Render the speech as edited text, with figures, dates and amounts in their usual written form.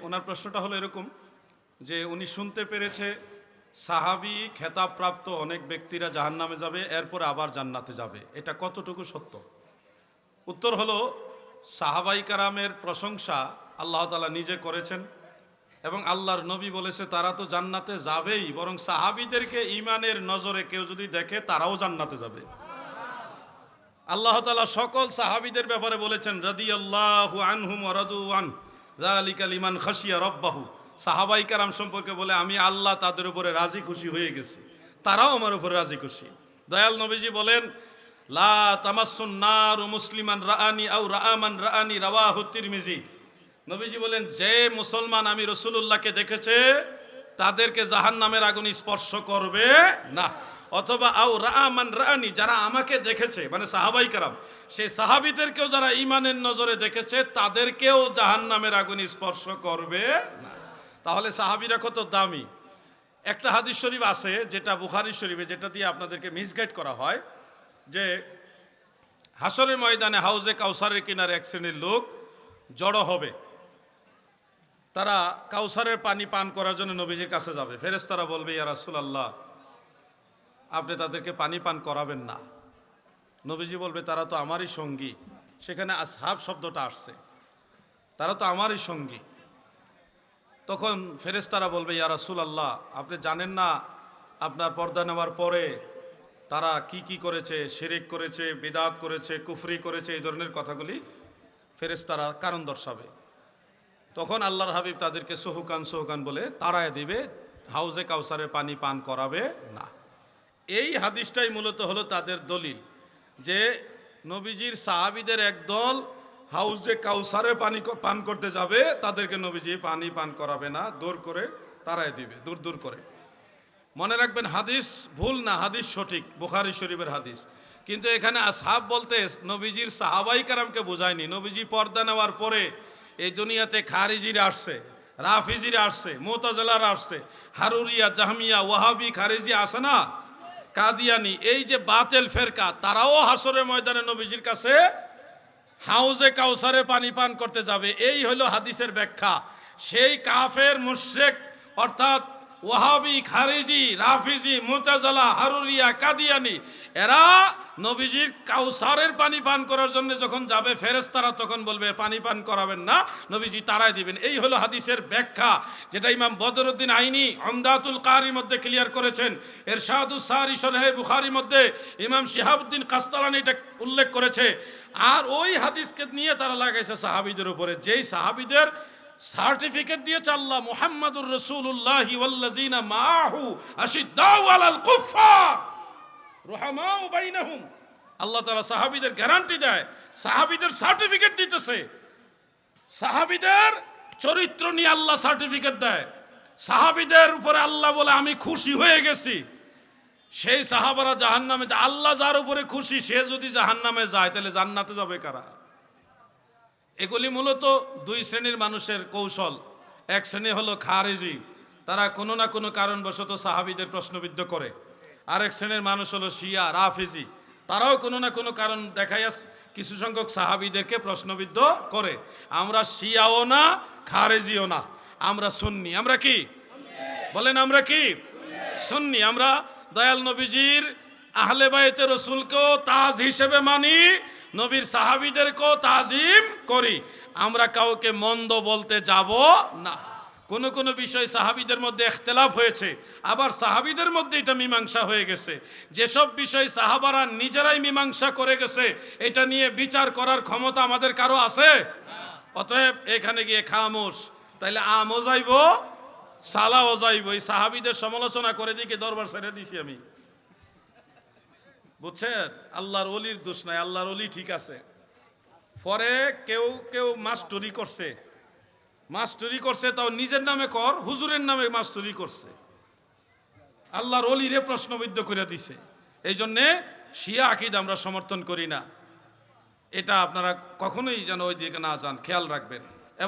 ওনার প্রশ্নটা হলো এরকম যে উনি শুনতে পেরেছে সাহাবী খেতাবপ্রাপ্ত অনেক ব্যক্তিরা জাহান্নামে যাবে, এরপরে আবার জান্নাতে যাবে, এটা কতটুকু সত্য? উত্তর হলো, সাহাবাই কারামের প্রশংসা আল্লাহ তাআলা নিজে করেছেন এবং আল্লাহর নবী বলেছে তারা তো জান্নাতে যাবেই, বরং সাহাবীদেরকে ঈমানের নজরে কেউ যদি দেখে তারাও জান্নাতে যাবে। আল্লাহ তাআলা সকল সাহাবীদের ব্যাপারে বলেছেন রাদিয়াল্লাহু আনহুম ওয়া রাদু আন যালিকা লিমান খাশিয়া রাব্বাহু। সাহাবাই কেরাম সম্পর্কে বলে আমি আল্লাহ তাদের উপরে রাজি খুশি হয়ে গেছি, তারাও আমার উপরে রাজি খুশি। দয়াল নবীজি বলেন লা তামাসসুন নারু মুসলিমান রাআনি আও রাআমান রাআনি, রাওয়াহু তিরমিজি। নবীজি বলেন যে মুসলমান আমি রাসূলুল্লাহকে দেখেছে তাদেরকে জাহান্নামের আগুন স্পর্শ করবে না, অথবা আও রাআমান রাআনি, যারা আমাকে দেখেছে মানে সাহাবাই কেরাম, সেই সাহাবীদেরকেও যারা ঈমানের নজরে দেখেছে তাদেরকেও জাহান্নামের আগুন স্পর্শ করবে না। তাহলে সাহাবীরা কত দামি। একটা হাদিস শরীফ আছে যেটা বুখারী শরীফে, যেটা দিয়ে আপনাদেরকে মিসগাইড করা হয় যে হাসরের ময়দানে হাউজে কাউসারের কিনারে এক শ্রেণীর লোক জড়ো হবে, তারা কাউসারের পানি পান করার জন্য নবীজির কাছে যাবে। ফেরেশতারা বলবে ইয়া রাসূলুল্লাহ আপনি তাদেরকে পানি পান করাবেন না। নবীজি বলবে তারা তো আমারই সঙ্গী, সেখানে আসহাব শব্দটা আসছে, তারা তো আমারই সঙ্গী। তখন ফেরেশতারা বলবে ইয়া রাসূলুল্লাহ আপনি জানেন না আপনার পর্দা নেওয়ার পরে তারা কি কি করেছে, শিরিক করেছে, বিদআত করেছে, কুফরি করেছে, এই ধরনের কথাগুলি ফেরেশতারা কারণ দর্শাবে। তখন আল্লাহর হাবিব তাদেরকে সহুকান সহুকান বলে তাড়ায় দিবে, হাউজে কাউসারে পানি পান করাবে না। এই হাদিসটাই মূলত হলো তাদের দলিল যে নবীজির সাহাবীদের একদল হাউজে কাউসারে পানি পান করতে যাবে, তাদেরকে নবীজি পানি পান করাবে না, দূর করে তাড়ায় দিবে, দূর দূর করে। মনে রাখবেন হাদিস ভুল না, হাদিস সঠিক, বুখারী শরীফের হাদিস। কিন্তু এখানে আসহাব বলতে নবীজির সাহাবাই কারামকে বোঝায়নি। নবীজি পর্দা নেওয়ার পরে এই দুনিয়াতে খারিজিরা আসছে, রাফিজিরা আসছে, মুতাজিলারা আসছে, হারুরিয়া, জাহমিয়া, ওয়াহাবি, খারিজি আসে না, কাদিয়ানি, এই যে বাতিল ফেরকা, তারাও হাসরের ময়দানে নবীজির কাছে হাউজে কাউসারে পানি পান করতে যাবে। এই হলো হাদিসের ব্যাখ্যা। সেই কাফের মুশরিক অর্থাৎ ওয়াহাবি, খারিজি, রাফিজি, মুতাজিলা, হারুরিয়া, কাদিয়ানি, এরা নবীজির কাউসারের পানি পান করার জন্য যখন যাবে ফেরেশতারা তখন বলবে পানি পান করাবেন না, নবীজি তাড়ায় দিবেন। এই হলো হাদিসের ব্যাখ্যা, যেটা ইমাম বদরুদ্দিন আইনি উমদাতুল কারির মধ্যে ক্লিয়ার করেছেন। ইরশাদুস সারি শরহে বুখারীর মধ্যে ইমাম শিহাবউদ্দিন কাসতালানী এটা উল্লেখ করেছে। আর ওই হাদিসকে নিয়ে তারা লাগাইছে সাহাবীদের উপরে, যেই সাহাবীদের সার্টিফিকেট দিয়েছে আল্লাহ, মুহাম্মাদুর রাসূলুল্লাহি ওয়াল্লাযিনা মাআহু আশিদ্দাউ আলাল কুফফার রুহামাউ বাইনাহুম। আল্লাহ তাআলা সাহাবীদের গ্যারান্টি দেয়, সাহাবীদের সার্টিফিকেট দিতেছে, সাহাবীদের চরিত্র নিয়ে আল্লাহ সার্টিফিকেট দেয়। সাহাবীদের উপরে আল্লাহ বলে আমি খুশি হয়ে গেছি। সেই সাহাবারা জাহান্নামে যায়, আল্লাহ যার উপরে খুশি সে যদি জাহান্নামে যায় তাহলে জান্নাতে যাবে কারা? এগুলি মূলত দুই শ্রেণীর মানুষের কৌশল। এক শ্রেণী হলো খারেজি, তারা কোনো না কোনো কারণবশত সাহাবীদের প্রশ্নবিদ্ধ করে। আরেক শ্রেণীর মানুষ হলো শিয়া, রাফিজি, তারাও কোনো না কোনো কারণ দেখাইয়া কিছু সংখ্যক সাহাবীদেরকে প্রশ্নবিদ্ধ করে। আমরা শিয়াও না, খারেজিও না, আমরা সুন্নি। আমরা কি বলেন? আমরা কি সুন্নি। আমরা দয়াল নবীজির আহলে বাইতে রাসূলকেও তাজ হিসেবে মানি, নবীর সাহাবীদেরকেও তাজিম করি। আমরা কাউকে মন্দ বলতে যাব না। কোনো কোনো বিষয় সাহাবীদের মধ্যে ইখতিলাফ হয়েছে, আবার সাহাবীদের মধ্যে এটা মীমাংসা হয়ে গেছে। যেসব বিষয় সাহাবারা নিজেরাই মীমাংসা করে গেছে, এটা নিয়ে বিচার করার ক্ষমতা আমাদের কারো আছে? অতএব এখানে গিয়ে খামোশ, তাইলে আমও যাইব, সালাও যাইব। এই সাহাবীদের সমালোচনা করে দিকে দরবার ছেড়ে দিছি আমি, বুঝছেন? আল্লাহর ওলির দোষ নাই, আল্লাহর ওলি ঠিক আছে। পরে কেউ কেউ মাস্টরি করছে, মাস্টরি করছে তাও নিজের নামে কর, হুজুরের নামে মাস্টরি করছে, আল্লাহর ওলিরে প্রশ্নবিদ্ধ করে দিছে। এই জন্যে শিয়া আকীদা আমরা সমর্থন করি না। এটা আপনারা কখনোই যেন ওই দিকে না যান, খেয়াল রাখবেন।